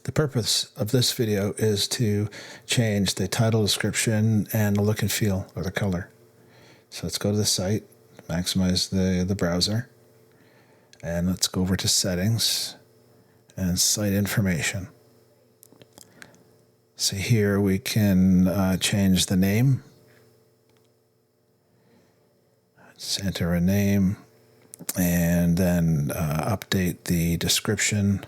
The purpose of this video is to change the title, description, and the look and feel, or the color. So let's go to the site, maximize the browser, and let's go over to settings and site information. So here we can change the name. Let's enter a name and then update the description.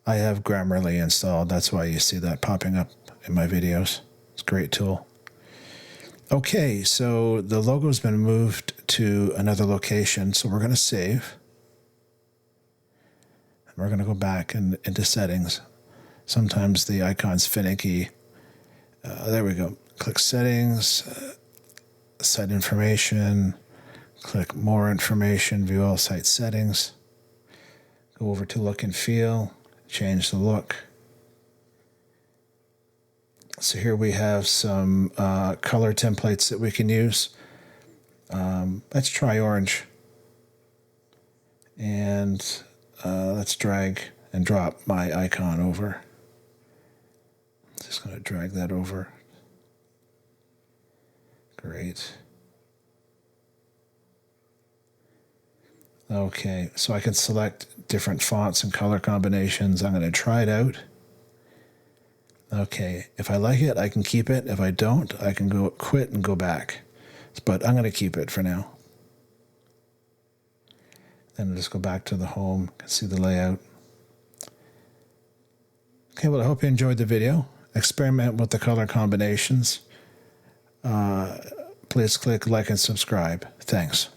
I have Grammarly installed. That's why you see that popping up in my videos. It's a great tool. Okay, so the logo's been moved to another location, so we're going to save. We're going to go back into settings. Sometimes the icon's finicky. There we go. Click settings, site information, click more information, view all site settings. Go over to look and feel, change the look. So here we have some color templates that we can use. Let's try orange. And let's drag and drop my icon over. Just going to drag that over. Great. Okay, so I can select different fonts and color combinations. I'm going to try it out. Okay, if I like it, I can keep it. If I don't, I can go quit and go back. But I'm going to keep it for now. Then I'll just go back to the home, see the layout. Okay, well, I hope you enjoyed the video. Experiment with the color combinations. Please click like and subscribe. Thanks.